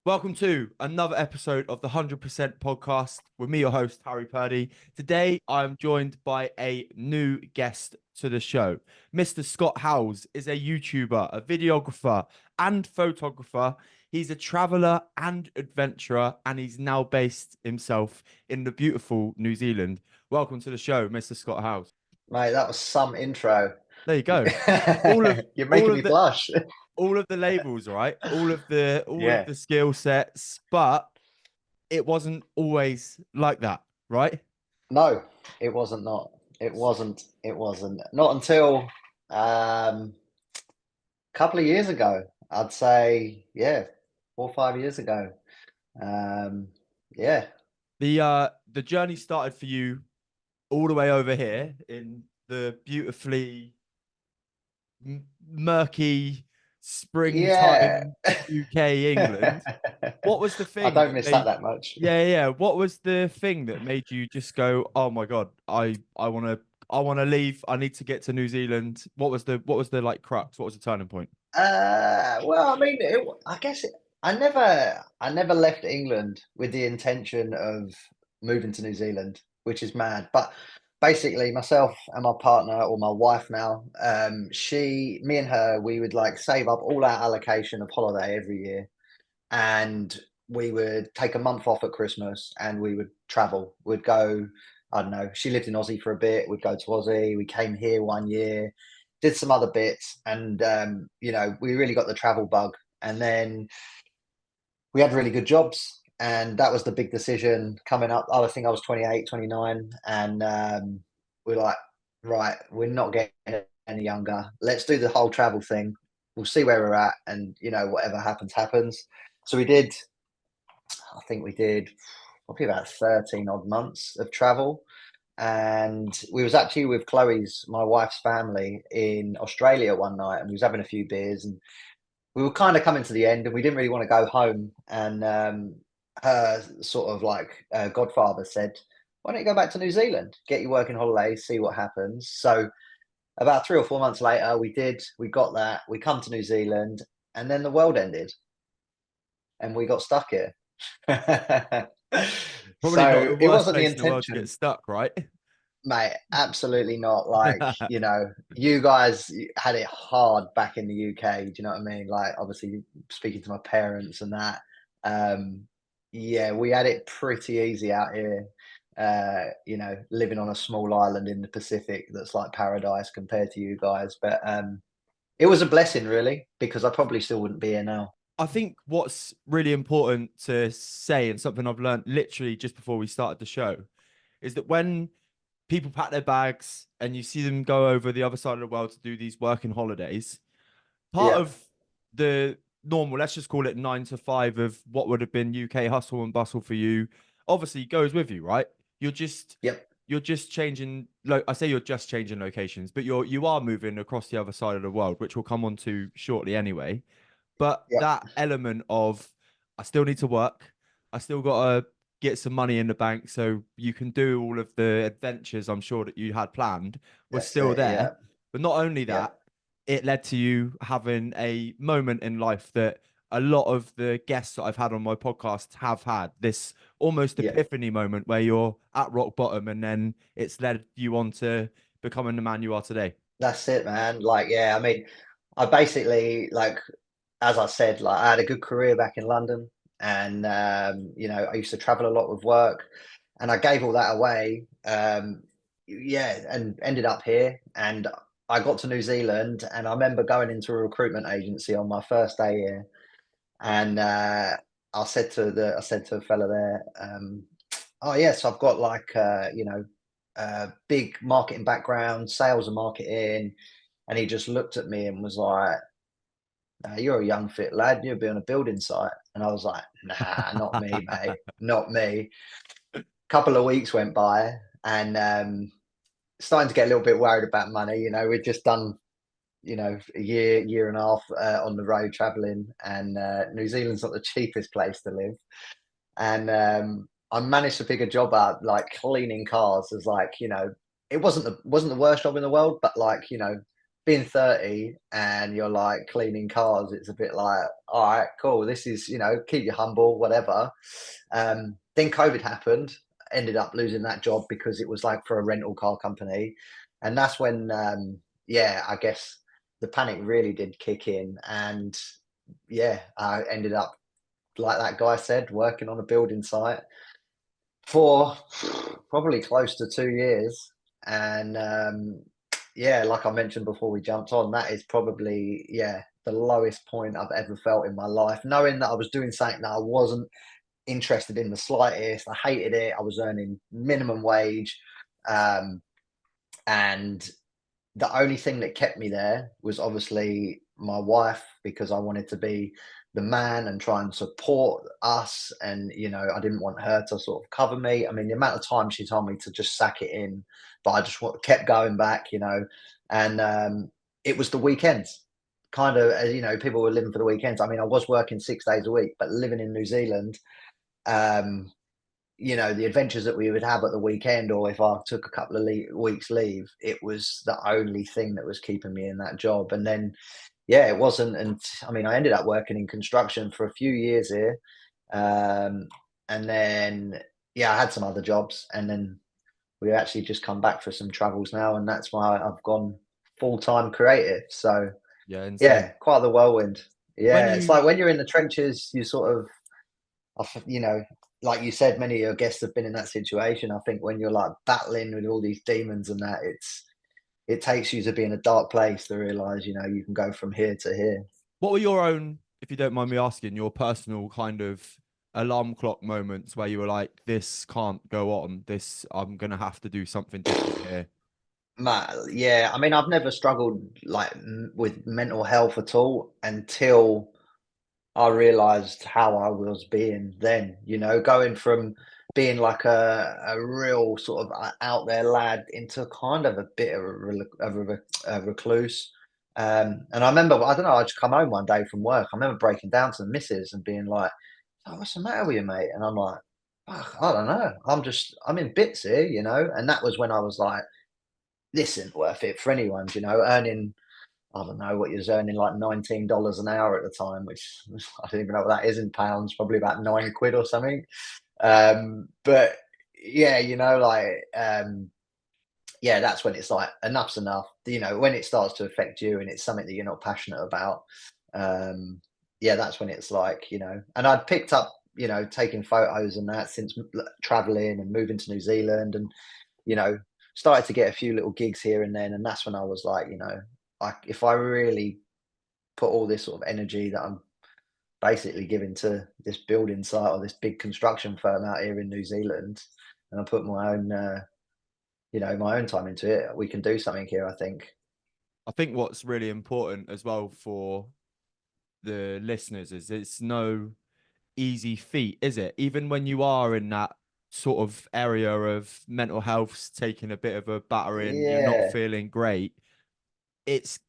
Welcome to another episode of the 100% podcast with me, your host, Harry Purdy. Today, I'm joined by a new guest to the show. Mr. Scott Howes is a YouTuber, a videographer, and photographer. He's a traveler and adventurer, and he's now based himself in the beautiful New Zealand. Welcome to the show, Mr. Scott Howes. Mate, that was some intro. There you go. All of You're all making of me the blush. all of the labels, right? All of Yeah. the skill sets, but it wasn't always like that, right? No, it wasn't not. It wasn't. It wasn't. Not until a couple of years ago. I'd say, yeah, 4 or 5 years ago. Um, yeah. The journey started for you all the way over here in the beautifully murky Yeah. springtime UK England. What was the I thing don't that miss that made that much. yeah. What was the thing that made you just go, oh my God, I wanna leave. I need to get to New Zealand. What was the like crux? What was the turning point? Well, I mean, I guess I never left England with the intention of moving to New Zealand, which is mad. But basically, myself and my partner, or my wife now, me and her, we would like save up all our allocation of holiday every year, and we would take a month off at Christmas, and we would travel. We'd go. I don't know. She lived in Aussie for a bit. We'd go to Aussie. We came here one year, did some other bits, and we really got the travel bug. And then we had really good jobs, and that was the big decision coming up. I think I was 28, 29, and we're like, right, we're not getting any younger. Let's do the whole travel thing. We'll see where we're at, and whatever happens, happens. So we did. I think we did probably about 13 odd months of travel, and we was actually with Chloe's, my wife's family, in Australia one night, and we was having a few beers, and we were kind of coming to the end, and we didn't really want to go home. And her sort of like godfather said, "Why don't you go back to New Zealand, get your working holiday, see what happens?" So about 3 or 4 months later, we did. We got that. We come to New Zealand, and then the world ended, and we got stuck here. Probably not So the it worst wasn't the place in the world to get intention. stuck, right? Mate, absolutely not. Like, you guys had it hard back in the UK. Do you know what I mean? Like, obviously, speaking to my parents and that. Um, yeah, we had it pretty easy out here. Living on a small island in the Pacific that's like paradise compared to you guys. But it was a blessing, really, because I probably still wouldn't be here now. I think what's really important to say, and something I've learned literally just before we started the show, is that when people pack their bags and you see them go over the other side of the world to do these working holidays, part Yeah, of the normal, let's just call it 9 to 5 of what would have been UK hustle and bustle for you, obviously goes with you, right? You're just yep, you're just changing. I say you're just changing locations, but you are moving across the other side of the world, which we'll come on to shortly anyway. But yep, that element of I still need to work, I still gotta get some money in the bank so you can do all of the adventures I'm sure that you had planned was that's still it. there. Yeah, But not only yeah, that, it led to you having a moment in life that a lot of the guests that I've had on my podcast have had this almost yeah. epiphany moment where you're at rock bottom and then it's led you on to becoming the man you are today. That's it, man. Like, yeah, I mean, I basically like, as I said, like I had a good career back in London, and I used to travel a lot with work, and I gave all that away. Yeah, and ended up here, and I got to New Zealand, and I remember going into a recruitment agency on my first day here, and I said to a fella there, "Oh yes, I've got like big marketing background, sales and marketing," and he just looked at me and was like, "Nah, you're a young fit lad. You'll be on a building site." And I was like, "Nah, not me, mate, not me." Couple of weeks went by, and starting to get a little bit worried about money. We'd just done a year and a half on the road traveling, and New Zealand's not the cheapest place to live. And I managed to pick a job out like cleaning cars. As like, it wasn't the worst job in the world, but like, being 30 and you're like cleaning cars, it's a bit like, all right, cool. This is, keep you humble, whatever. Then COVID happened, ended up losing that job because it was like for a rental car company. And that's when, yeah, I guess the panic really did kick in. And yeah, I ended up, like that guy said, working on a building site for probably close to 2 years. And yeah, like I mentioned before we jumped on, that is probably, yeah, the lowest point I've ever felt in my life. Knowing that I was doing something that I wasn't interested in the slightest. I hated it. I was earning minimum wage. Um, and the only thing that kept me there was obviously my wife, because I wanted to be the man and try and support us. And, I didn't want her to sort of cover me. I mean, the amount of time she told me to just sack it in, but I just kept going back. And it was the weekends. Kind of, people were living for the weekends. I mean, I was working 6 days a week, but living in New Zealand, um, the adventures that we would have at the weekend, or if I took a couple of weeks leave, it was the only thing that was keeping me in that job. And then, yeah, it wasn't. And I mean, I ended up working in construction for a few years here. Um, and then, yeah, I had some other jobs. And then we actually just come back for some travels now. And that's why I've gone full time creative. So, Yeah, insane. yeah, quite the whirlwind. When Yeah, it's you like when you're in the trenches, you sort of, like you said, many of your guests have been in that situation. I think when you're like battling with all these demons and that, it takes you to be in a dark place to realize, you can go from here to here. What were your own, if you don't mind me asking, your personal kind of alarm clock moments where you were like, this can't go on, this, I'm gonna have to do something different here? Yeah, I mean, I've never struggled like with mental health at all until I realized how I was being then, going from being like a real sort of out there lad into kind of a bit of a recluse. And I remember, I don't know, I just come home one day from work. I remember breaking down to the missus and being like, "Oh, what's the matter with you, mate?" And I'm like, "Fuck, I don't know. I'm in bits here." And that was when I was like, this isn't worth it for anyone, earning, I don't know what you're earning, like $19 an hour at the time, which I don't even know what that is in pounds, probably about 9 quid or something. But yeah, yeah, that's when it's like enough's enough. When it starts to affect you and it's something that you're not passionate about. Um, yeah, that's when it's like, and I'd picked up, taking photos and that since traveling and moving to New Zealand, and you know, started to get a few little gigs here and then, and that's when I was like, if I really put all this sort of energy that I'm basically giving to this building site or this big construction firm out here in New Zealand, and I put my own time into it, we can do something here, I think. I think what's really important as well for the listeners is it's no easy feat, is it? Even when you are in that sort of area of mental health taking a bit of a battering, you're not Yeah, feeling great. It's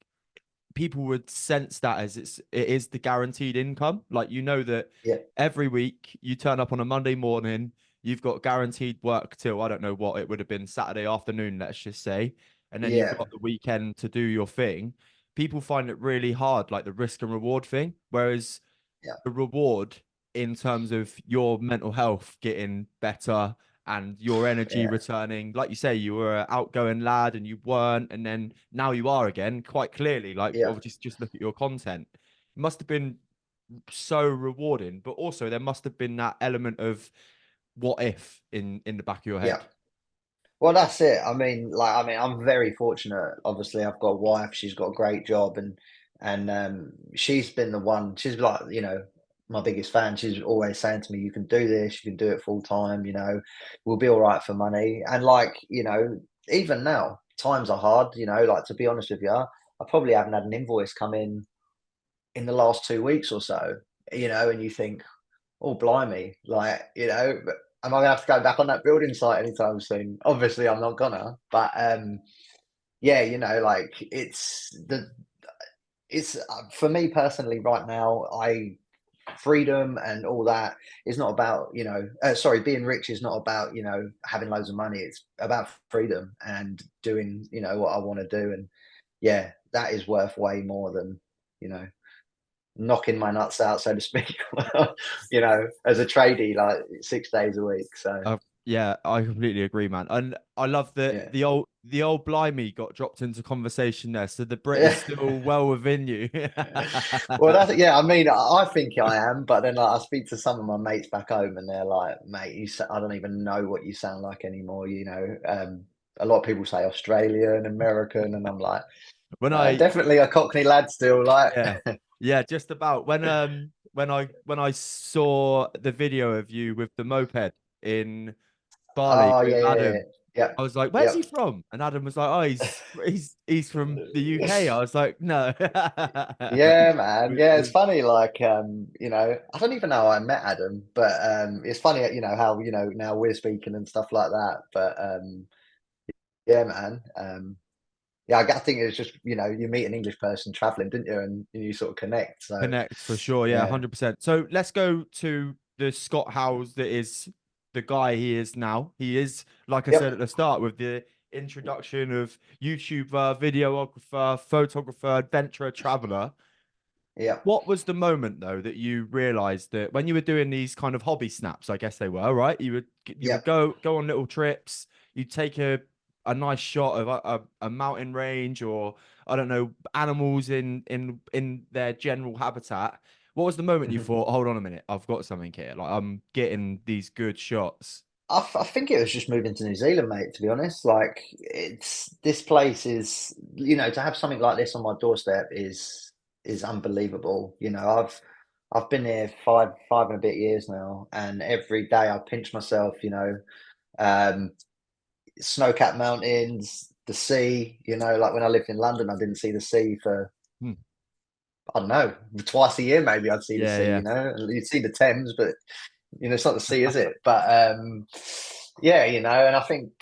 people would sense that as it is the guaranteed income. Like you know that yeah, every week you turn up on a Monday morning, you've got guaranteed work till I don't know what it would have been Saturday afternoon, let's just say, and then you've yeah, got the weekend to do your thing. People find it really hard, like the risk and reward thing. Whereas yeah, the reward in terms of your mental health getting better and your energy yeah, returning. Like you say, you were an outgoing lad and you weren't, and then now you are again, quite clearly. Like yeah, obviously just look at your content. It must have been so rewarding, but also there must have been that element of what if in the back of your yeah. head. Well, that's it. I mean, I'm very fortunate. Obviously, I've got a wife. She's got a great job, and she's been the one. She's like, my biggest fan. She's always saying to me, "You can do this. You can do it full time. We'll be all right for money." And like, even now, times are hard. Like to be honest with you, I probably haven't had an invoice come in the last 2 weeks or so. And you think, oh, blimey, like, but am I gonna have to go back on that building site anytime soon? Obviously, I'm not gonna, but yeah, like it's for me personally right now. I freedom and all that is not about sorry, being rich is not about having loads of money. It's about freedom and doing what I want to do, and yeah, that is worth way more than, you know, knocking my nuts out, so to speak, as a tradie, like 6 days a week. So Yeah, I completely agree, man. And I love that yeah. the old blimey got dropped into conversation there. So the Brit is Yeah. still well within you. Well, that's yeah. I mean, I think I am, but then like I speak to some of my mates back home, and they're like, "Mate, I don't even know what you sound like anymore." A lot of people say Australian, American, and I'm like, When no, I definitely a Cockney lad still. Like, Yeah. Yeah, just about when I saw the video of you with the moped in Bali oh with yeah, yeah, yeah, Adam, yeah, I was like, "Where's he yep. from?" And Adam was like, "Oh, he's from the UK." I was like, "No." Yeah, man. Which Yeah, it's was funny. Like, I don't even know how I met Adam, but it's funny, how now we're speaking and stuff like that. But yeah, man. Yeah, I think it's just you meet an English person traveling, didn't you? And you sort of connect. So connect for sure. Yeah, yeah, 100%. So let's go to the Scott Howes that is the guy he is now. He is, like I said at yep, the start, with the introduction of YouTuber, videographer, photographer, adventurer, traveler. yep, What was the moment though that you realized that when you were doing these kind of hobby snaps, I guess they were, right? You would yep. go on little trips, you'd take a nice shot of a mountain range or I don't know, animals in their general habitat. What was the moment you thought, hold on a minute, I've got something here. Like I'm getting these good shots. I think it was just moving to New Zealand, mate, to be honest. Like, this place is, to have something like this on my doorstep is unbelievable. I've been here five and a bit years now, and every day I pinch myself, um, snow-capped mountains, the sea, like when I lived in London, I didn't see the sea for, Hmm. I don't know, twice a year maybe I'd see the Yeah, sea, yeah. and you'd see the Thames, but it's not the sea, is it? But yeah, and I think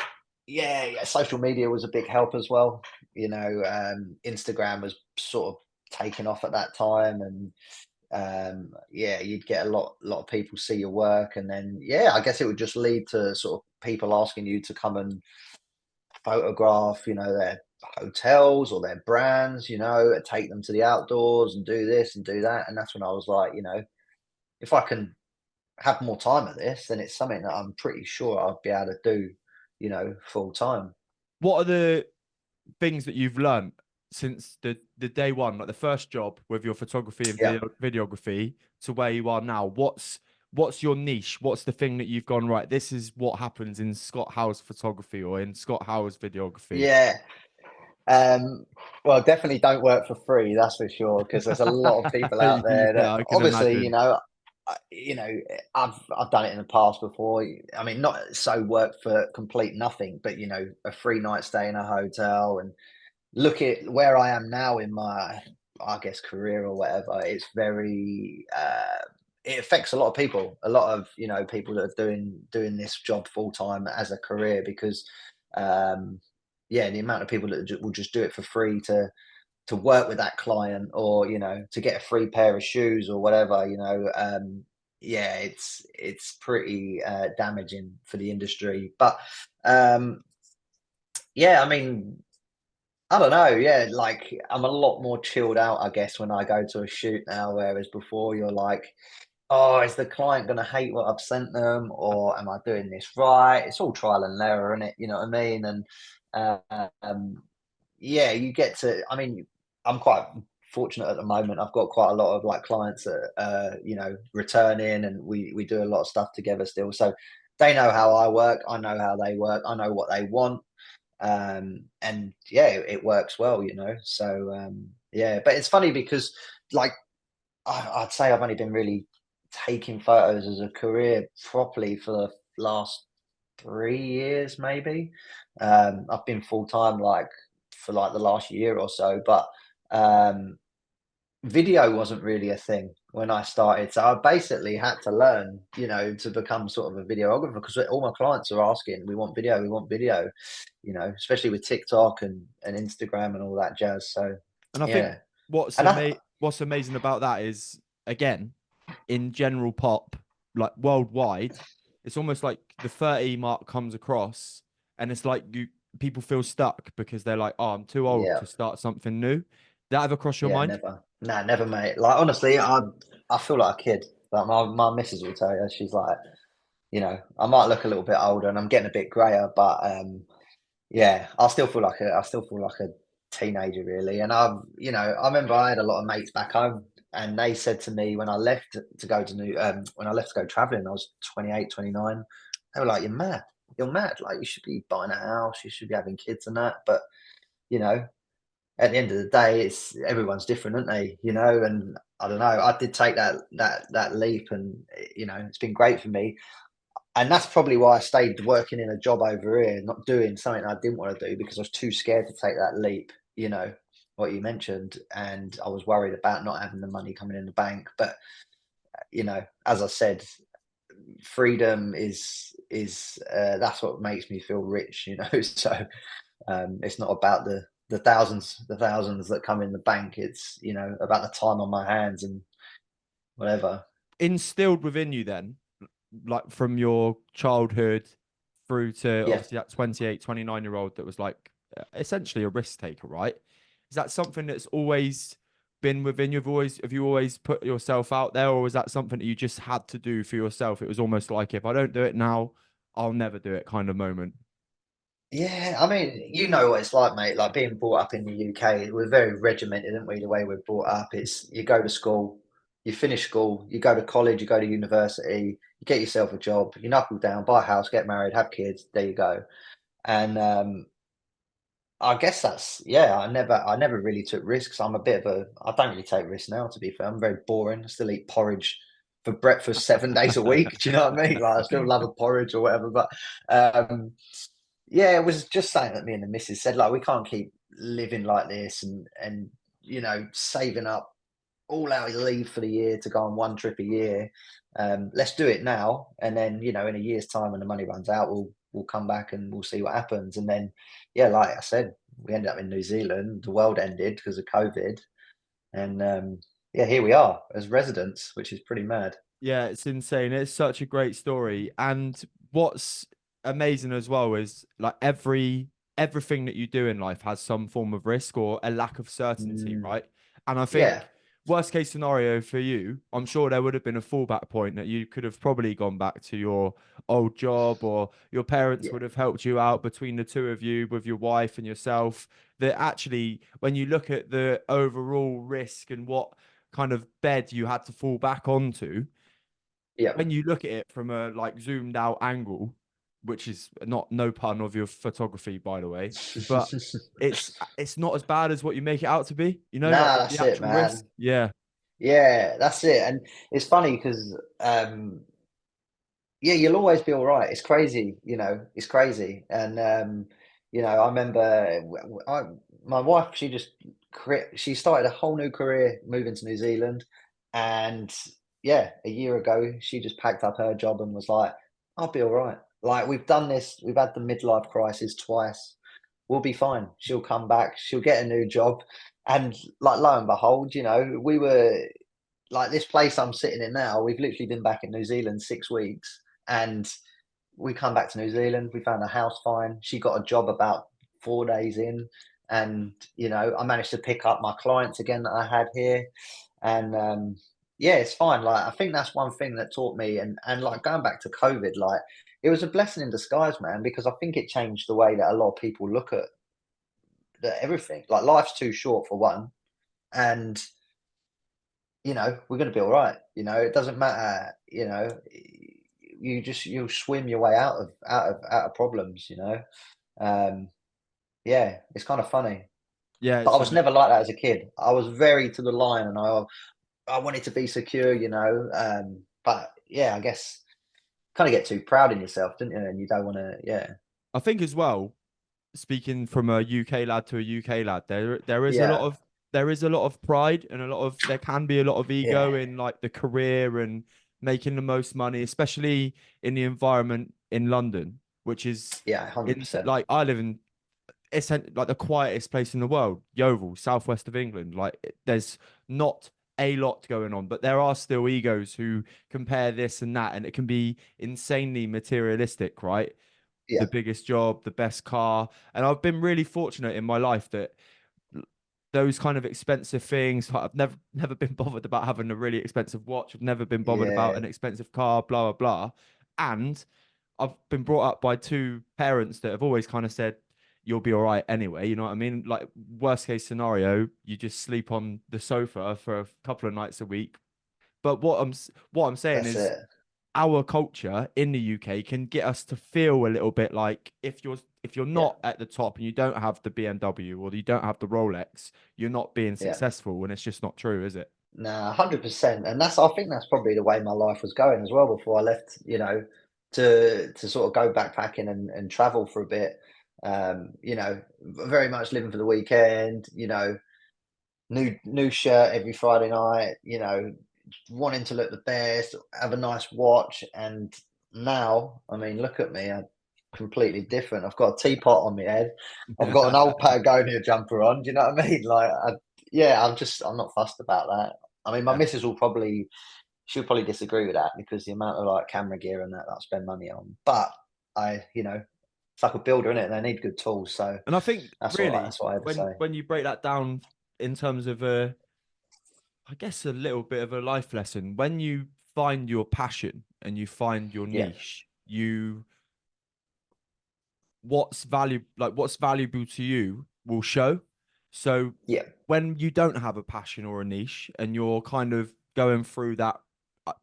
yeah, social media was a big help as well. Instagram was sort of taking off at that time, and yeah, you'd get a lot of people see your work, and then yeah, I guess it would just lead to sort of people asking you to come and photograph, their hotels or their brands, and take them to the outdoors and do this and do that. And that's when I was like, if I can have more time at this, then it's something that I'm pretty sure I'd be able to do, full time. What are the things that you've learned since the day one, like the first job with your photography and Yeah. videography to where you are now? What's your niche? What's the thing that you've gone right? This is what happens in Scott Howe's photography or in Scott Howe's videography. Yeah. Um, well, definitely don't work for free, that's for sure, because there's a lot of people out there that Yeah, I can obviously, imagine. I've done it in the past before. I mean, not so work for complete nothing, but a free night stay in a hotel, and look at where I am now in my, I guess, career or whatever. It's very, it affects a lot of people, a lot of people that are doing this job full time as a career, because um, yeah, the amount of people that will just do it for free to work with that client, or to get a free pair of shoes or whatever. Yeah, it's pretty damaging for the industry, but um, yeah, I mean, I don't know. Yeah, like I'm a lot more chilled out, I guess, when I go to a shoot now. Whereas before, you're like, "Oh, is the client going to hate what I've sent them, or am I doing this right?" It's all trial and error, isn't it? You know what I mean? And yeah, you get to. I mean, I'm quite fortunate at the moment. I've got quite a lot of like clients that returning, and we do a lot of stuff together still. So they know how I work. I know how they work. I know what they want, and yeah, it works well, so yeah, but it's funny because like I'd say I've only been really taking photos as a career properly for the last 3 years maybe. I've been full-time like for like the last year or so, but um video wasn't really a thing when I started, so I basically had to learn, to become sort of a videographer, because all my clients are asking, we want video, especially with TikTok and Instagram and all that jazz. So And I think yeah, what's and I what's amazing about that is again, in general pop, like worldwide, it's almost like the 30 mark comes across and it's like people feel stuck because they're like, oh, I'm too old Yeah, to start something new. Did that ever cross your yeah, mind? never. Nah, never, mate. Like honestly, I feel like a kid. Like my missus will tell you, she's like, I might look a little bit older and I'm getting a bit grayer, but yeah, I still feel like a teenager really. And I remember I had a lot of mates back home, and they said to me when I left to go to when I left to go traveling, I was 28, 29. They were like, "You're mad. You're mad. Like you should be buying a house. You should be having kids and that." But you know, at the end of the day, it's everyone's different, aren't they? And I don't know. I did take that leap, and it's been great for me. And that's probably why I stayed working in a job over here, not doing something I didn't want to do because I was too scared to take that leap, what you mentioned. And I was worried about not having the money coming in the bank. But, as I said, freedom is that's what makes me feel rich. So it's not about the thousands that come in the bank. It's, about the time on my hands and whatever. Instilled within you then, like from your childhood through to Yeah. obviously that 28, 29-year old that was like essentially a risk taker, right? Is that something that's always been within you? Have you always put yourself out there, or was that something that you just had to do for yourself? It was almost like if I don't do it now, I'll never do it kind of moment. Yeah, I mean, you know what it's like, mate. Like being brought up in the UK, we're very regimented, aren't we? The way we're brought up, it's you go to school, you finish school, you go to college, you go to university, you get yourself a job, you knuckle down, buy a house, get married, have kids. There you go. And I guess that's yeah. I never really took risks. I'm a bit of a. I don't really take risks now. To be fair, I'm very boring. I still eat porridge for breakfast 7 days a week. Do you know what I mean? Like I still love a porridge or whatever. But um, yeah, it was just something that me and the missus said, like, we can't keep living like this and saving up all our leave for the year to go on one trip a year. Let's do it now, and then in a year's time when the money runs out, we'll come back and we'll see what happens. And then, yeah, like I said, we ended up in New Zealand. The world ended because of COVID, and yeah, here we are as residents, which is pretty mad. Yeah, it's insane. It's such a great story. And what's amazing as well is like everything that you do in life has some form of risk or a lack of certainty, Mm, right? And I yeah, think worst case scenario for you, I'm sure there would have been a fallback point that you could have probably gone back to your old job, or your parents yeah, would have helped you out between the two of you with your wife and yourself. That actually, when you look at the overall risk and what kind of bed you had to fall back onto, yeah. when you look at it from a like zoomed out angle, which is not no pun of your photography, by the way, but it's not as bad as what you make it out to be. Like Nah, the that's it, actual risk. man. Yeah, Yeah, that's it. And it's funny because yeah, you'll always be all right. It's crazy, it's crazy. And I remember my wife, she started a whole new career moving to New Zealand. And yeah, a year ago, she just packed up her job and was like, I'll be all right. Like we've done this, we've had the midlife crisis twice. We'll be fine. She'll come back, she'll get a new job. And like lo and behold, we were like this place I'm sitting in now, we've literally been back in New Zealand 6 weeks, and we come back to New Zealand. We found a house fine. She got a job about 4 days in, and I managed to pick up my clients again that I had here, and yeah, it's fine. Like I think that's one thing that taught me, and like going back to COVID, like it was a blessing in disguise, man, because I think it changed the way that a lot of people look at everything. Like life's too short for one, and we're going to be all right. It doesn't matter. You'll swim your way out of problems. Um, yeah, it's kind of funny. yeah, But I it's was never like that as a kid. I was very to the line, and I wanted to be secure. But yeah, I guess kind of get too proud in yourself, didn't you? And you don't want to. Yeah, I think as well, speaking from a UK lad to a UK lad, yeah, there is a lot of pride and there can be a lot of yeah, ego in like the career and making the most money, especially in the environment in London, which is yeah, in 100%. like I live in, it's like the quietest place in the world, Yeovil, southwest of England. Like there's not a lot going on, but there are still egos who compare this and that, and it can be insanely materialistic, right? the Yeah, biggest job, the best car. And I've been really fortunate in my life that those kind of expensive things, like I've never been bothered about having a really expensive watch. I've never been bothered about yeah, an expensive car, blah blah blah. And I've been brought up by two parents that have always kind of said, you'll be all right anyway. You know what I mean? Like worst case scenario, you just sleep on the sofa for a couple of nights a week. But what I'm saying that's is it. our culture in the UK can get us to feel a little bit like if you're Yeah, not at the top and you don't have the BMW or you don't have the Rolex, you're not being yeah. successful, and it's just not true, is it? Nah, 100%. And I think that's probably the way my life was going as well before I left, to sort of go backpacking and travel for a bit. Very much living for the weekend, new shirt every Friday night, wanting to look the best, have a nice watch. And now, I mean, look at me, I'm completely different. I've got a teapot on my head. I've got an old Patagonia jumper on. Do you know what I mean? Yeah, I'm not fussed about that. I mean, my Yeah. missus she'll probably disagree with that because the amount of like camera gear and that I spend money on. But it's like a builder, in it? They need good tools. So And I think really that's what I had to say. when you break that down in terms of a I guess a little bit of a life lesson, when you find your passion and you find your Yeah, niche, you what's valuable to you will show. So yeah, when you don't have a passion or a niche and you're kind of going through that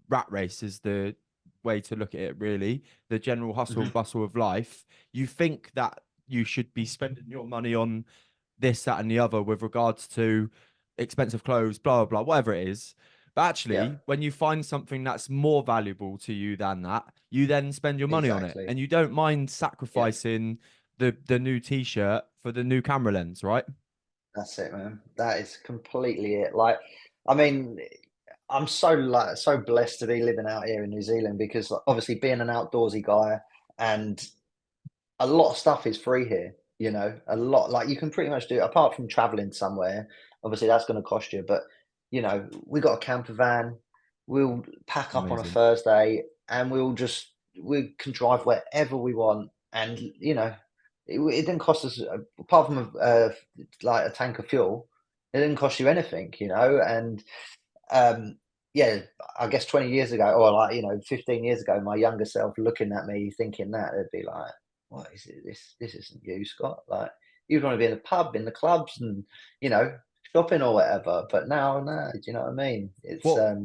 rat race is the way to look at it, really, the general hustle and hmm bustle of life, you think that you should be spending your money on this, that, and the other with regards to expensive clothes, blah, blah, blah, whatever it is. But yeah, actually, when you find something that's more valuable to you than that, you then spend your money on it, exactly. and you don't mind Yeah. sacrificing the new t-shirt for the new camera lens, right? That's it, man. That is completely it. Like, I mean, I'm so blessed to be living out here in New Zealand because obviously being an outdoorsy guy and a lot of stuff is free here, a lot. Like you can pretty much do apart from traveling somewhere. Obviously, that's going to cost you, but we got a camper van. We'll pack up on a Amazing. Thursday and we can drive wherever we want, and it didn't cost us apart from like a tank of fuel. It didn't cost you anything, and um, yeah, I guess 20 years ago, or 15 years ago, my younger self looking at me thinking that, they'd be like, "What is it? This isn't you, Scott. Like, you'd want to be in the pub, in the clubs, and you know, shopping or whatever." But now, no, do you know what I mean? It's What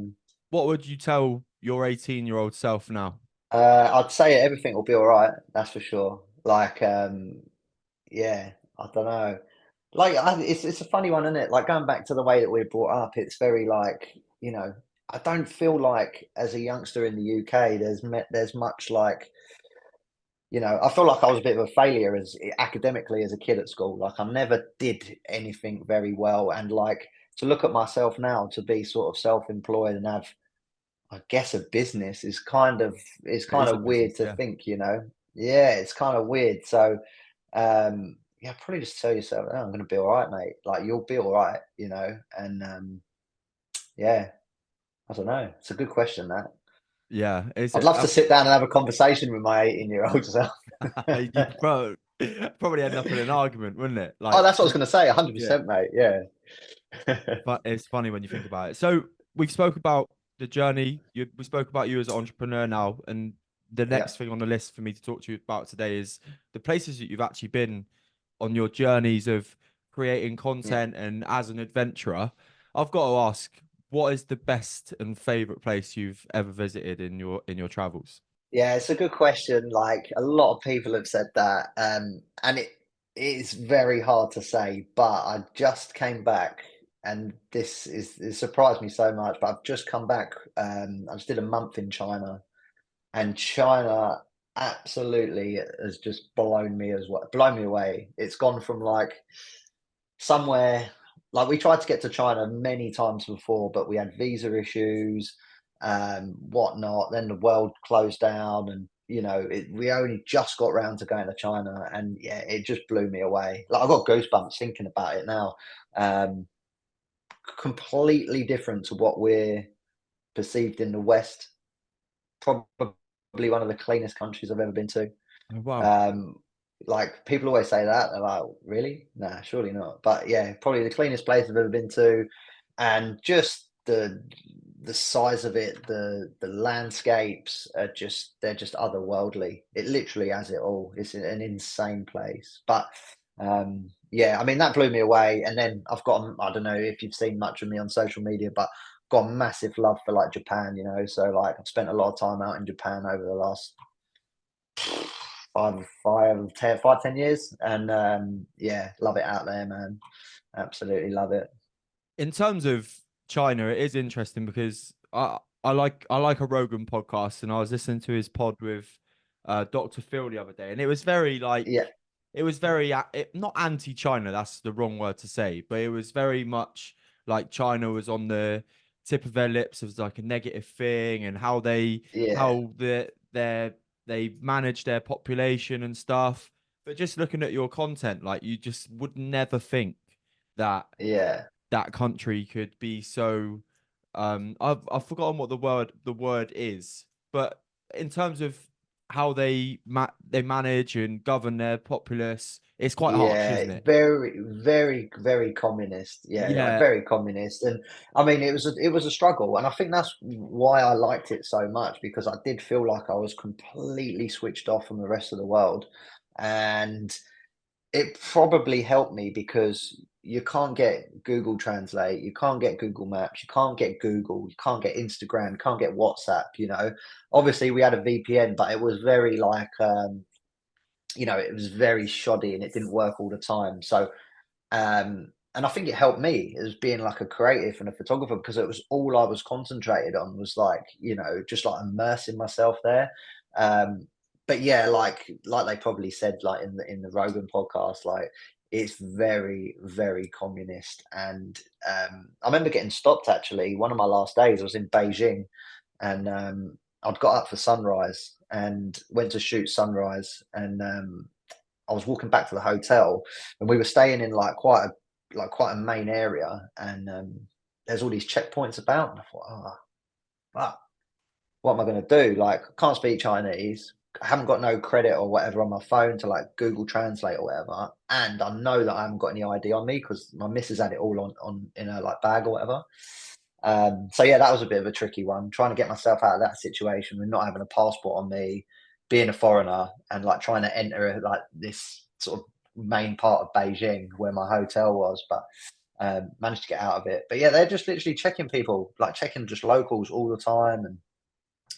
what would you tell your 18-year-old self now? I'd say everything will be all right. That's for sure. Like, yeah, I don't know. Like, it's a funny one, isn't it? Like going back to the way that we're brought up, it's very like I don't feel like as a youngster in the UK, there's much like I feel like I was a bit of a failure as academically as a kid at school. Like I never did anything very well, and like to look at myself now to be sort of self-employed and have, I guess, a business is It kind is a of weird business, to yeah. think. Yeah, it's kind of weird. So yeah, probably just tell yourself, "Oh, I'm gonna be all right, mate. Like you'll be all right. And yeah, I don't know. It's a good question that. Yeah, it's I'd love to sit down and have a conversation with my 18-year-old self. you probably end up in an argument, wouldn't it? Oh, Like, that's what I was gonna say, yeah. 100%, mate. Yeah. But it's funny when you think about it. So we've spoke about the journey. We spoke about you as an entrepreneur now, and the Yeah. next thing on the list for me to talk to you about today is the places that you've actually been on your journeys of creating Yeah. content and as an adventurer. I've got to ask, what is the best and favorite place you've ever visited in your travels? Yeah, it's a good question. Like a lot of people have said that, and it is very hard to say. But I just came back, and it surprised me so much. But I've just come back. I just did a month in China, and China absolutely has just blown me away. It's gone from like somewhere like we tried to get to China many times before, but we had visa issues, whatnot. Then the world closed down, and we only just got round to going to China, and yeah, it just blew me away. Like I've got goosebumps thinking about it now. Um, Completely different to what we're perceived in the West. Probably one of the cleanest countries I've ever been to. Oh, wow. Um, like people always say that, they're like, "Really? Nah, surely not." But yeah, probably the cleanest place I've ever been to, and just the size of it, the landscapes are just they're just otherworldly. It literally has it all. It's an insane place. But yeah, I mean that blew me away. And then I've got I don't know if you've seen much of me on social media, but got a massive love for like Japan, you know. So like I've spent a lot of time out in Japan over the last 10 years, and yeah, love it out there, man. Absolutely love it. In terms of China, it is interesting because I like a Rogan podcast, and I was listening to his pod with Dr. Phil the other day, and it was very Yeah, not anti-China, that's the wrong word to say, but it was very much like China was on the tip of their lips as like a negative thing, and yeah, how they manage their population and stuff. But just looking at your content, like you just would never think that yeah, that country could be so I've forgotten what the word is, but in terms of how they manage and govern their populace, it's quite harsh, yeah. isn't it? Very, very, very communist. Yeah, like Yeah, very communist. And I mean, it was a struggle, and I think that's why I liked it so much, because I did feel like I was completely switched off from the rest of the world, and it probably helped me because you can't get Google Translate, you can't get Google Maps, you can't get Google, you can't get Instagram, you can't get WhatsApp, you know. Obviously, we had a VPN, but it was very like, it was very shoddy and it didn't work all the time. So and I think it helped me as being like a creative and a photographer, because it was all I was concentrated on was like, just like immersing myself there. Um, but yeah, like they probably said like in the Rogan podcast, like it's very, very communist. And I remember getting stopped actually. One of my last days I was in Beijing, and I'd got up for sunrise and went to shoot sunrise, and I was walking back to the hotel, and we were staying in like quite a main area, and there's all these checkpoints about, and I thought, oh, fuck, what am I going to do? Like, I can't speak Chinese. I haven't got no credit or whatever on my phone to like Google Translate or whatever, and I know that I haven't got any ID on me because my missus had it all on in her like bag or whatever. So yeah, that was a bit of a tricky one, trying to get myself out of that situation with not having a passport on me, being a foreigner, and like trying to enter like this sort of main part of Beijing where my hotel was, but managed to get out of it. But yeah, they're just literally checking people, like checking just locals all the time, and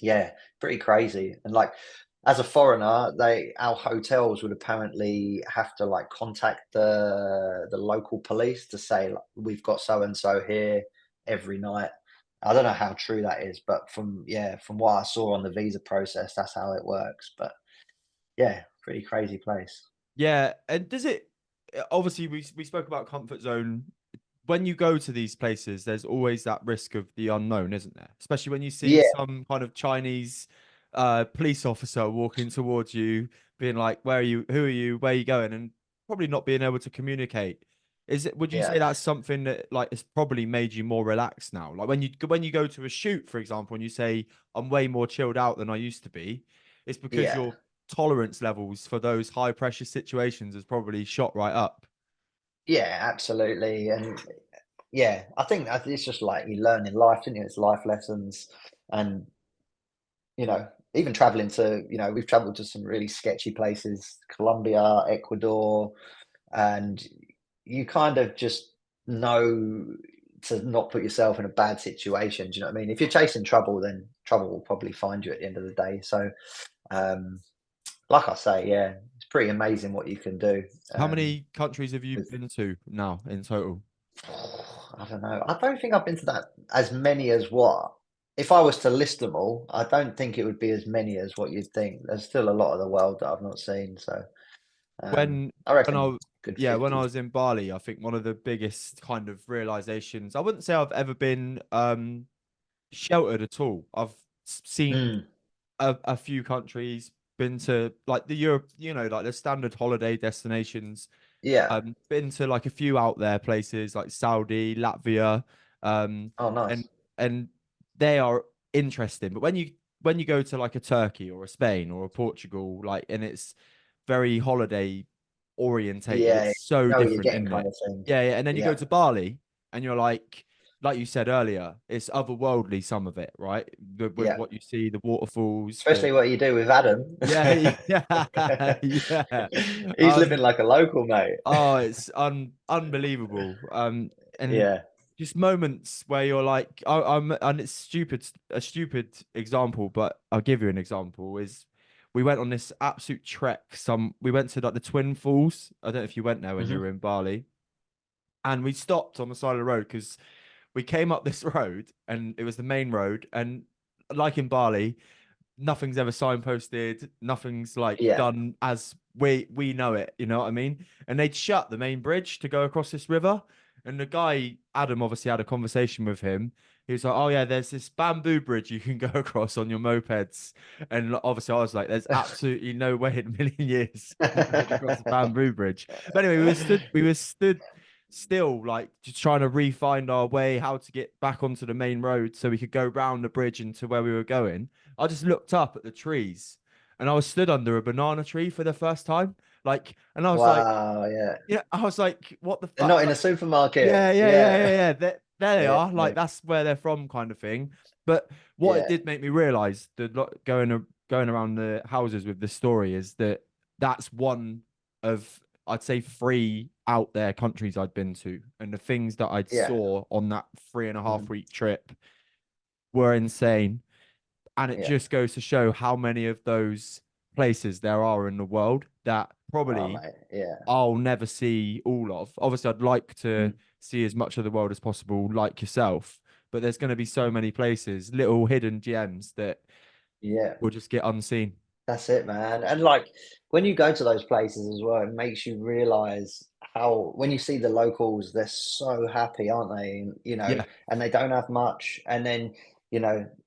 yeah, pretty crazy. And like as a foreigner, our hotels would apparently have to like contact the local police to say like, we've got so and so here every night. I don't know how true that is, but from what I saw on the visa process, that's how it works. But yeah, pretty crazy place. yeah. And does it obviously we spoke about comfort zone. When you go to these places, there's always that risk of the unknown, isn't there? Especially when you see Yeah, some kind of Chinese police officer walking towards you, being like, "Where are you? Who are you? Where are you going?" And probably not being able to communicate. Is it? Would you yeah, say that's something that like it's probably made you more relaxed now? Like when you go to a shoot, for example, and you say, "I'm way more chilled out than I used to be," it's because yeah, your tolerance levels for those high pressure situations has probably shot right up. yeah, absolutely. And yeah, I think that it's just like you learn in life, didn't you? It's life lessons. And you know, even traveling to, we've traveled to some really sketchy places, Colombia, Ecuador, and you kind of just know to not put yourself in a bad situation. Do you know what I mean? If you're chasing trouble, then trouble will probably find you at the end of the day. So, um, like I say, yeah, it's pretty amazing what you can do. How Um, many countries have you with, been to now in total? I don't know. I don't think I've been to that as many as what. If I was to list them all, I don't think it would be as many as what you'd think. There's still a lot of the world that I've not seen, so When I when reckon I good yeah, when I 50. was in Bali, I think one of the biggest kind of realizations, I wouldn't say I've ever been sheltered at all. I've seen Mm, a few countries, been to like the Europe, like the standard holiday destinations. yeah. Been to like a few out there places like Saudi, Latvia, um, Oh, and nice. and they are interesting. But when you when you go to like a Turkey or a Spain or a Portugal, like, and it's very holiday orientated, Yeah, it's so know what you're different, getting isn't kind it? of thing. Yeah, yeah. And then you go Yeah, to Bali and you're like you said earlier, it's otherworldly, some of it, right? With yeah. what you see, the waterfalls, the Especially what you do with Adam. yeah, yeah, yeah. He's living like a local, mate. Oh, it's unbelievable. And Yeah. just moments where you're like, I'm, and it's stupid, a stupid example, but I'll give you an example. Is we went on this absolute trek. We went to like the Twin Falls. I don't know if you went there when you Hmm. were in Bali, and we stopped on the side of the road because we came up this road and it was the main road, and like in Bali, nothing's ever signposted, nothing's like Yeah. done as we know it, you know what I mean? And they'd shut the main bridge to go across this river. And the guy, Adam, obviously had a conversation with him. He was like, "Oh yeah, there's this bamboo bridge you can go across on your mopeds." And obviously I was like, "There's absolutely no way in a million years I'm going across the bamboo bridge." But anyway, we were stood still, like just trying to re-find our way, how to get back onto the main road so we could go round the bridge into where we were going. I just looked up at the trees and I was stood under a banana tree for the first time. Like, and I was like, Wow. Yeah. yeah, I was like, what the They're fuck? not in a Like, supermarket. yeah, yeah, yeah, yeah, Yeah. yeah. There they Yeah. are. Like, Yeah. that's where they're from, kind of thing. But what it Yeah. did make me realize, going around the houses with this story, is that that's one of, I'd say, three out there countries I'd been to, and the things that I'd Yeah. saw on that 3.5 Mhm. week trip were insane. And it Yeah. just goes to show how many of those places there are in the world that Oh, probably mate. Yeah. I'll never see all of. Obviously, I'd like to Mhm. see as much of the world as possible, like yourself, but there's going to be so many places, little hidden gems that Yeah. will just get unseen. That's it, man. And like when you go to those places as well, it makes you realize how when you see the locals, they're so happy, aren't they? And, Yeah, and they don't have much. And then,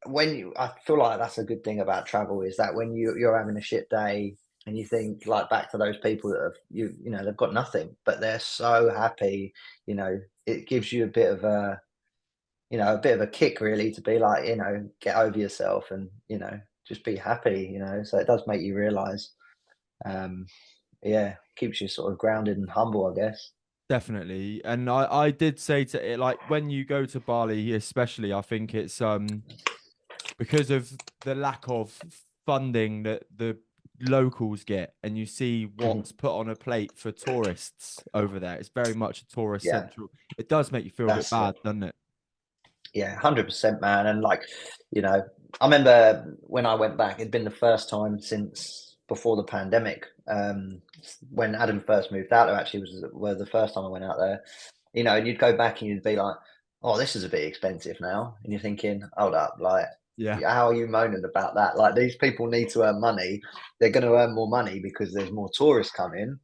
when I feel like that's a good thing about travel is that when you're having a shit day and you think like back to those people that have they've got nothing, but they're so happy, it gives you a bit of a kick really to be like, get over yourself and, just be happy, So it does make you realize, um, yeah, keeps you sort of grounded and humble, I guess. definitely. And I did say to it, like when you go to Bali, especially, I think it's because of the lack of funding that the locals get, and you see Mhm. what's put on a plate for tourists over there. It's very much a tourist Yeah, central. It does make you feel a bit that's it. bad, doesn't it? Yeah, 100%, man. And like, you know, I remember when I went back, it'd been the first time since before the pandemic. When Adam first moved out there, actually were the first time I went out there. And you'd go back and you'd be like, "Oh, this is a bit expensive now," and you're thinking, "Hold up, like, Yeah, how are you moaning about that? Like, these people need to earn money. They're going to earn more money because there's more tourists coming.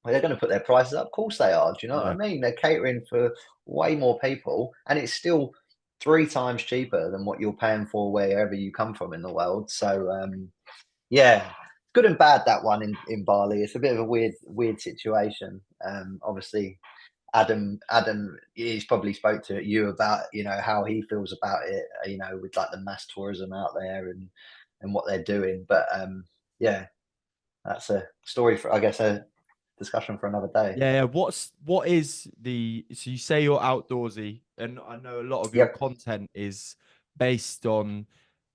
Well, they're going to put their prices up. Of course they are. Do you know what I yeah, mean? They're catering for way more people, and it's still 3 times cheaper than what you're paying for wherever you come from in the world. So, yeah, good and bad that one in Bali. It's a bit of a weird situation. Obviously, Adam, he's probably spoke to you about how he feels about it. With like the mass tourism out there and what they're doing. But yeah, that's a story for I guess a discussion for another day. yeah, yeah. What is the so you say you're outdoorsy, and I know a lot of your Yep. content is based on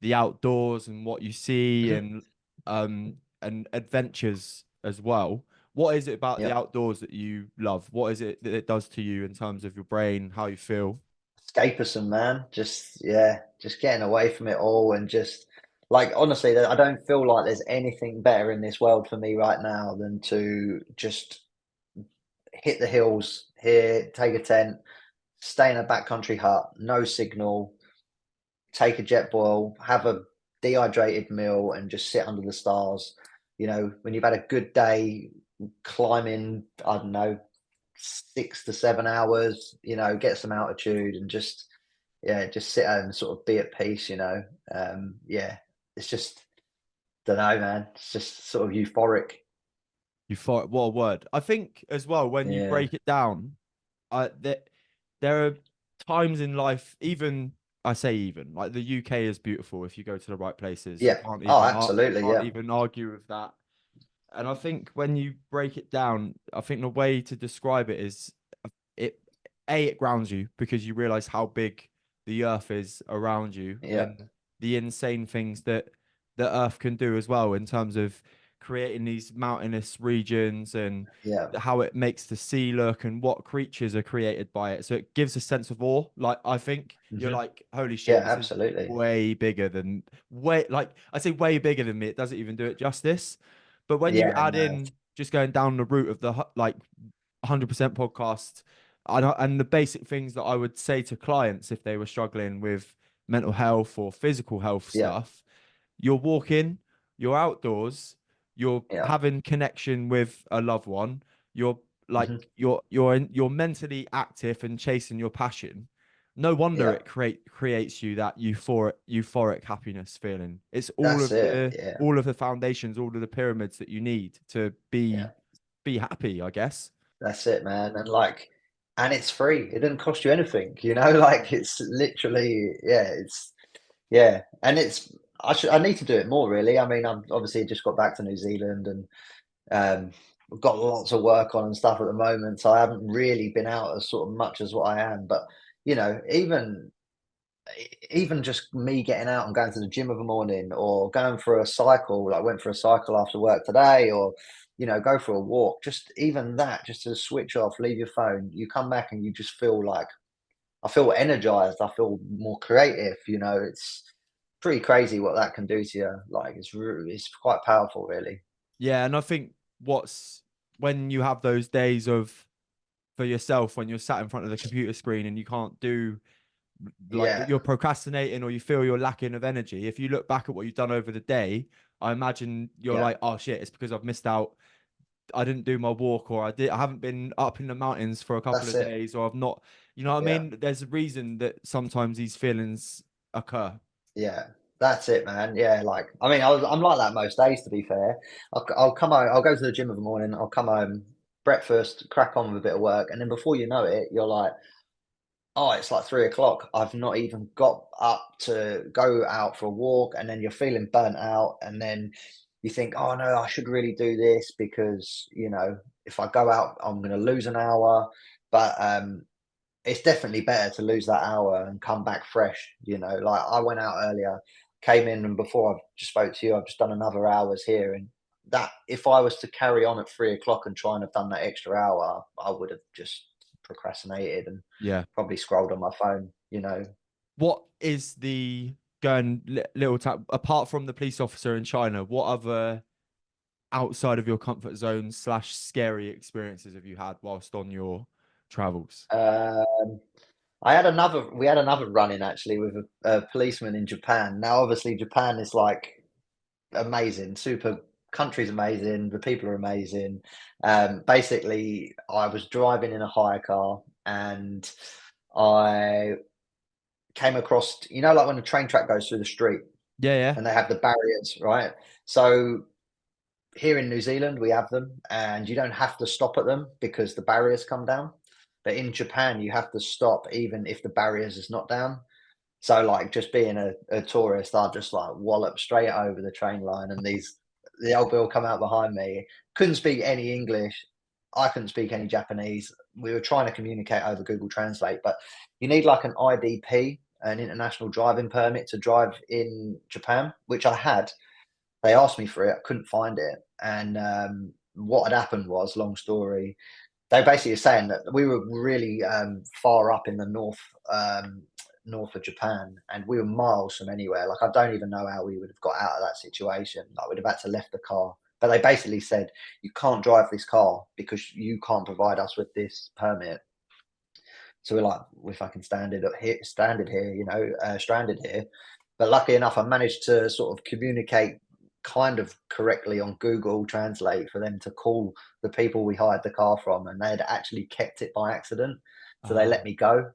the outdoors and what you see Mhm. and adventures as well. What is it about the Yep. outdoors that you love? What is it that it does to you in terms of your brain, how you feel? Escapism, man. Just yeah, just getting away from it all and just like honestly, I don't feel like there's anything better in this world for me right now than to just hit the hills here, take a tent, stay in a backcountry hut, no signal, take a jet boil, have a dehydrated meal, and just sit under the stars. When you've had a good day climbing, I don't know, 6 to 7 hours, get some altitude and just sit and sort of be at peace, yeah, it's just, don't know, man. It's just sort of euphoric. You thought, what a word. I think as well, when you Yeah. break it down, there are times in life, even I say even like the UK is beautiful if you go to the right places. Yeah. Oh, absolutely. Can't Yeah. even argue with that. And I think when you break it down, I think the way to describe it is it it grounds you because you realize how big the earth is around you Yeah. and the insane things that the earth can do as well in terms of creating these mountainous regions and Yeah. how it makes the sea look and what creatures are created by it. So it gives a sense of awe. Like I think you're Hmm. like, holy shit, Yeah, this is absolutely. way bigger than way like I say way bigger than me. It doesn't even do it justice. But when you Yeah. add No. in just going down the route of the like 100% podcast and the basic things that I would say to clients if they were struggling with mental health or physical health Yeah. stuff, you're walking, you're outdoors, you're Yeah. having connection with a loved one, you're Hmm. like you're mentally active and chasing your passion. No wonder Yeah. it creates you that euphoric happiness feeling. It's That's it. Yeah. all of the foundations, all of the pyramids that you need to Yeah. be happy, I guess. That's it, man. And like, and it's free. It doesn't cost you anything, you know, like it's literally, yeah, it's, yeah. And it's, I need to do it more really. I mean, I'm obviously just got back to New Zealand and we've got lots of work on and stuff at the moment. So I haven't really been out as sort of much as what I am. But, you know, even just me getting out and going to the gym of a morning or going for a cycle, like went for a cycle after work today, or go for a walk, just even that, just to switch off, leave your phone, you come back and you just feel like I feel energized, I feel more creative. It's pretty crazy what that can do to you. Like it's quite powerful, really. Yeah, and I think what's when you have those days of for yourself when you're sat in front of the computer screen and you can't do like Yeah, you're procrastinating or you feel you're lacking of energy. If you look back at what you've done over the day, I imagine you're yeah, like, oh shit, it's because I've missed out. I didn't do my walk or I haven't been up in the mountains for a couple that's of it. days or I've not, you know what I Yeah. mean? There's a reason that sometimes these feelings occur. Yeah, that's it, man. Yeah, like I mean, I'm like that most days. To be fair, I'll come home. I'll go to the gym in the morning. I'll come home, breakfast, crack on with a bit of work, and then before you know it, you're like, oh, it's like 3 o'clock. I've not even got up to go out for a walk, and then you're feeling burnt out, and then you think, oh no, I should really do this because if I go out, I'm going to lose an hour. But it's definitely better to lose that hour and come back fresh. Like I went out earlier, came in, and before I've just spoke to you, I've just done another hours here. And that, if I was to carry on at 3 o'clock and try and have done that extra hour, I would have just procrastinated and Yeah. probably scrolled on my phone. What is the going little tap apart from the police officer in China? What other outside of your comfort zone slash scary experiences have you had whilst on your travels? Um, we had another run in actually with a policeman in Japan. Now, obviously, Japan is like amazing, super country's amazing, the people are amazing. Basically, I was driving in a hire car and I came across, like when a train track goes through the street Yeah, yeah, and they have the barriers, right? So here in New Zealand, we have them and you don't have to stop at them because the barriers come down. But in Japan, you have to stop even if the barriers is not down. So, like, just being a tourist, I just like wallop straight over the train line, and the old bill come out behind me. Couldn't speak any English. I couldn't speak any Japanese. We were trying to communicate over Google Translate, but you need like an IDP, an international driving permit to drive in Japan, which I had. They asked me for it. I couldn't find it, and what had happened was, long story, they basically are saying that we were really far up in the north of Japan, and we were miles from anywhere. Like I don't even know how we would have got out of that situation. Like we'd have had to left the car. But they basically said you can't drive this car because you can't provide us with this permit. So we're like, we fucking stranded here, stranded here. But lucky enough, I managed to sort of communicate kind of correctly on Google Translate for them to call the people we hired the car from, and they had actually kept it by accident. So they let me go,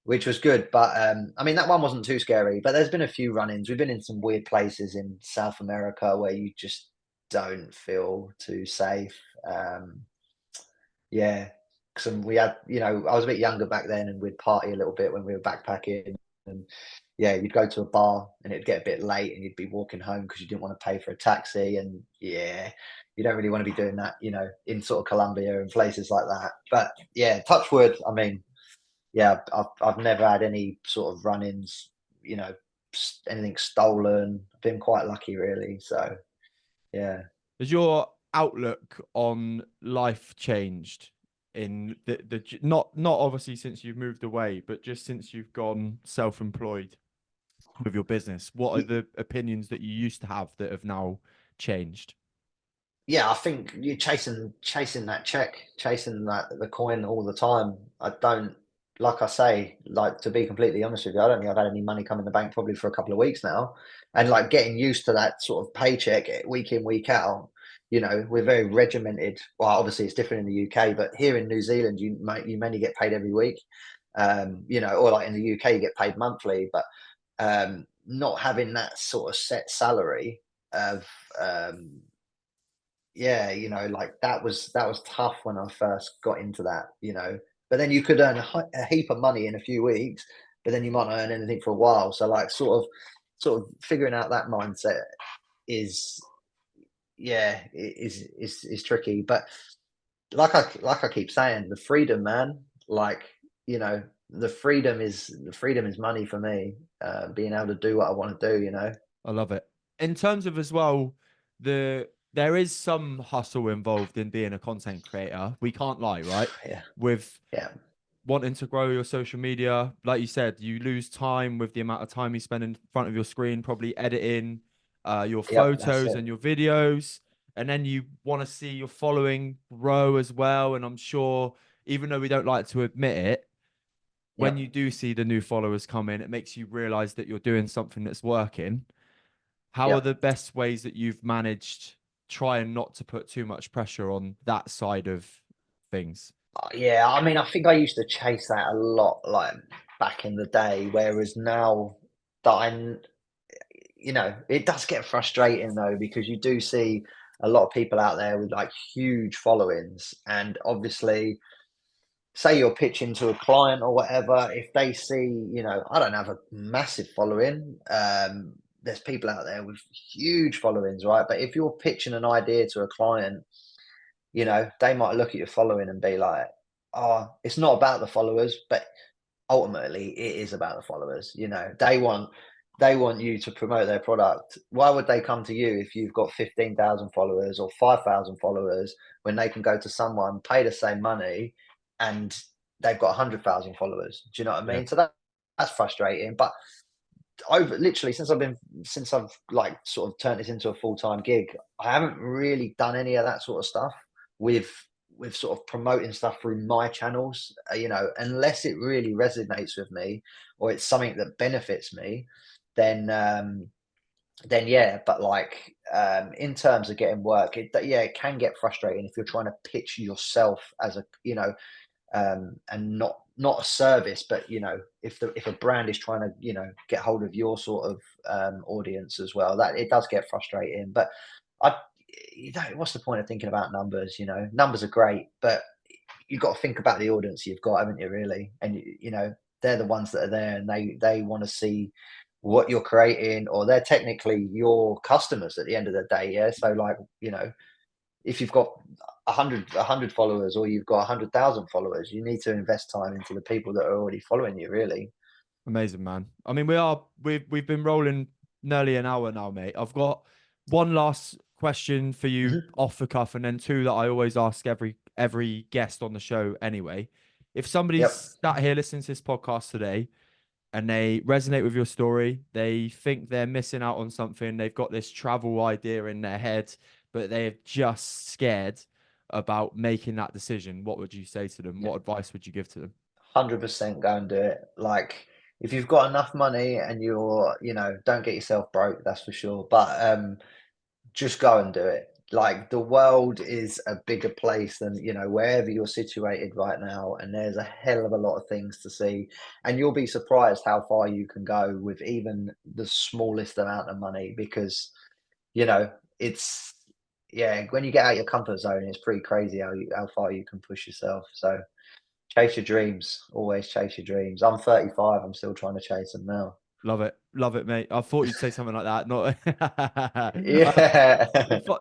which was good. But I mean, that one wasn't too scary. But there's been a few run-ins. We've been in some weird places in South America where you just don't feel too safe. Yeah, some we had, I was a bit younger back then, and we'd party a little bit when we were backpacking. yeah, you'd go to a bar and it'd get a bit late and you'd be walking home because you didn't want to pay for a taxi. And yeah, you don't really want to be doing that, in sort of Colombia and places like that. But yeah, touch wood. I mean, yeah, I've never had any sort of run-ins, anything stolen. I've been quite lucky, really. So yeah. Has your outlook on life changed in not obviously since you've moved away, but just since you've gone self-employed with your business? What are the opinions that you used to have that have now changed? Yeah, I think you're chasing that check, chasing that the coin all the time. I don't like I say, like to be completely honest with you, I don't think I've had any money come in the bank probably for a couple of weeks now. And like getting used to that sort of paycheck week in, week out, we're very regimented. Well, obviously it's different in the UK, but here in New Zealand you mainly get paid every week. Or like in the UK you get paid monthly, but not having that sort of set salary of yeah, like that was tough when I first got into that. But then you could earn a heap of money in a few weeks, but then you might not earn anything for a while. So like sort of figuring out that mindset is yeah, is tricky. But like I keep saying, the freedom, man, like, you know, the freedom is money for me. Being able to do what I want to do. I love it. In terms of as well, there is some hustle involved in being a content creator. We can't lie, right? Yeah, With yeah, wanting to grow your social media, like you said, you lose time with the amount of time you spend in front of your screen, probably editing your yep, that's photos it. and your videos. And then you want to see your following grow as well. And I'm sure, even though we don't like to admit it, when you Yep. do see the new followers come in, it makes you realize that you're doing something that's working. How are the Yep. best ways that you've managed trying not to put too much pressure on that side of things? Yeah, I mean, I think I used to chase that a lot, like back in the day, whereas now that it does get frustrating though, because you do see a lot of people out there with like huge followings, and obviously, say you're pitching to a client or whatever, if they see, I don't have a massive following. There's people out there with huge followings, right? But if you're pitching an idea to a client, they might look at your following and be like, "Oh, it's not about the followers," but ultimately it is about the followers. They want you to promote their product. Why would they come to you if you've got 15,000 followers or 5,000 followers when they can go to someone, pay the same money, and they've got 100,000 followers? Do you know what I Yeah, mean? So that's frustrating. But over literally since I've like sort of turned this into a full-time gig, I haven't really done any of that sort of stuff with sort of promoting stuff through my channels, unless it really resonates with me or it's something that benefits me, then yeah. But like in terms of getting work, it can get frustrating if you're trying to pitch yourself as a and not a service, but if a brand is trying to get hold of your sort of audience as well, that it does get frustrating. But I, what's the point of thinking about numbers? Numbers are great, but you've got to think about the audience you've got, haven't you? Really, and they're the ones that are there, and they want to see what you're creating, or they're technically your customers at the end of the day. Yeah, so like if you've got a hundred followers or you've got 100,000 followers, you need to invest time into the people that are already following you, really. amazing, man. I mean, we've been rolling nearly an hour now, mate. I've got one last question for you Mhm. off the cuff, and then two that I always ask every guest on the show anyway. If Yep. somebody's sat here listening to this podcast today and they resonate with your story, they think they're missing out on something, they've got this travel idea in their head, but they're just scared about making that decision, what would you say to them? Yeah. What advice would you give to them? 100% go and do it. Like, if you've got enough money and don't get yourself broke, that's for sure. But just go and do it. Like, the world is a bigger place than, wherever you're situated right now. And there's a hell of a lot of things to see. And you'll be surprised how far you can go with even the smallest amount of money, because, it's, yeah, when you get out your comfort zone, it's pretty crazy how far you can push yourself. So chase your dreams. Always chase your dreams. I'm 35. I'm still trying to chase them now. Love it, mate. I thought you'd say something like that. Not Yeah.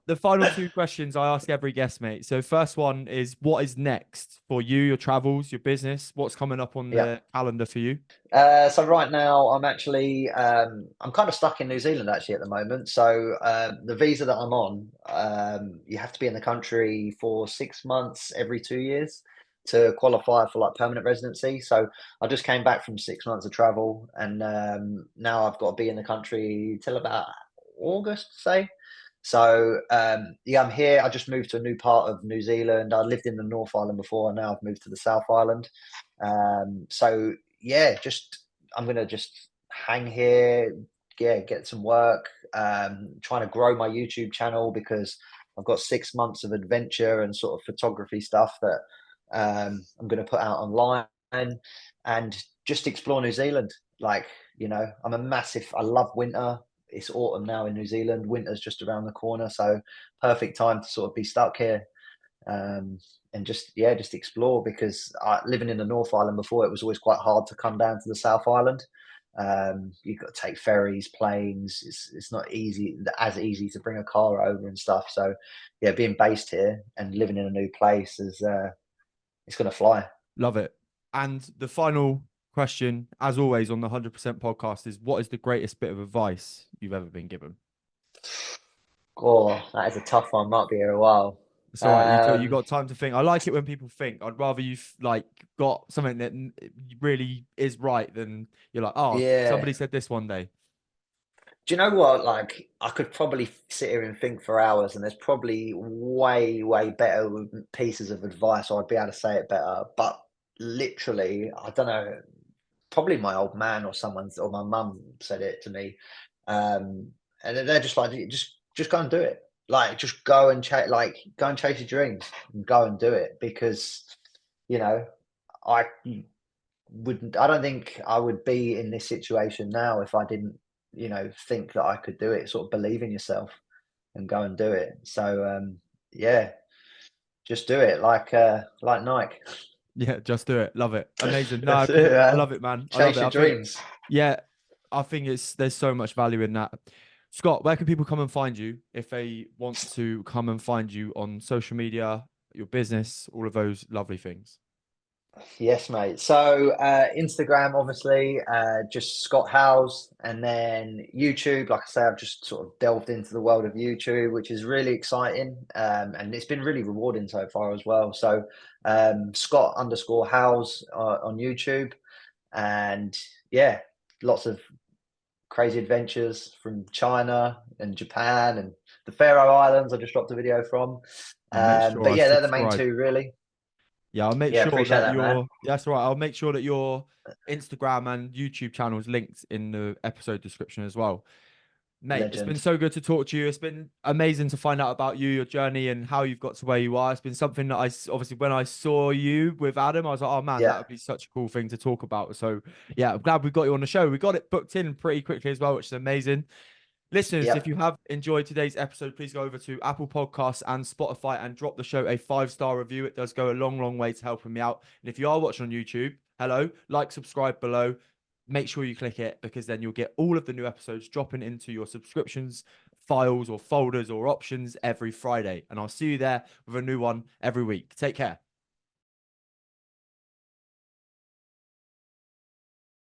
the final two questions I ask every guest, mate. So first one is, what is next for you, your travels, your business? What's coming up on Yeah. the calendar for you? So right now I'm actually I'm kind of stuck in New Zealand actually at the moment. So the visa that I'm on, you have to be in the country for 6 months every 2 years to qualify for like permanent residency. So I just came back from 6 months of travel, and now I've got to be in the country till about August, say. So yeah, I'm here. I just moved to a new part of New Zealand. I lived in the North Island before, and now I've moved to the South Island. So yeah, just I'm gonna just hang here, yeah, get some work, trying to grow my YouTube channel because I've got 6 months of adventure and sort of photography stuff that I'm gonna put out online and just explore New Zealand. Like, I love winter. It's autumn now in New Zealand. Winter's just around the corner, so perfect time to sort of be stuck here, um, and just yeah, just explore because living in the North Island before, it was always quite hard to come down to the South Island. You've got to take ferries, planes. It's not easy to bring a car over and stuff. So yeah, being based here and living in a new place is it's gonna fly. Love it. And the final question, as always on the 100% podcast, is, what is the greatest bit of advice you've ever been given? Oh, that is a tough one. Might be here a while. It's all right. You Um, got time to think. I like it when people think. I'd rather like got something that really is right than you're like, oh, yeah. somebody said this one day. Do you know what? Like, I could probably sit here and think for hours, and there's probably way better pieces of advice, or I'd be able to say it better. But literally, I don't know. Probably my old man or someone's or my mum said it to me, um, and they're just like, just go and do it. Like, just go and chase your dreams and go and do it because you know I wouldn't. I don't think I would be in this situation now if I didn't, think that I could do it. Sort of believe in yourself and go and do it. So yeah, just do it like Nike. Yeah, just do it. Love it. Amazing. No, That's it, I man. love it, man. I love Chase it. your I think, dreams. yeah, I think there's so much value in that. Scott, where can people come and find you if they want to come and find you on social media, your business, all of those lovely things? Yes, mate. So Instagram, obviously, just Scott Howes, and then YouTube. Like I say, I've just sort of delved into the world of YouTube, which is really exciting, and it's been really rewarding so far as well. So Scott underscore Howes on YouTube, and yeah, lots of crazy adventures from China and Japan and the Faroe Islands. I just dropped a video from, I'll make sure but I yeah, they're the main subscribe. two really. Yeah, I'll make Yeah, sure appreciate that that, man. that's right. I'll make sure that your Instagram and YouTube channel is linked in the episode description as well. Mate, it's been Legend. so good to talk to you. It's been amazing to find out about you, your journey, and how you've got to where you are. It's been something that obviously, when I saw you with Adam, I was like, oh man, that Yeah, would be such a cool thing to talk about. So, yeah, I'm glad we got you on the show. We got it booked in pretty quickly as well, which is amazing. Listeners, if yep, you have enjoyed today's episode, please go over to Apple Podcasts and Spotify and drop the show a 5-star review. It does go a long way to helping me out. And if you are watching on YouTube, hello, like, subscribe below. Make sure you click it, because then you'll get all of the new episodes dropping into your subscriptions, files, or folders, or options every Friday. And I'll see you there with a new one every week. Take care.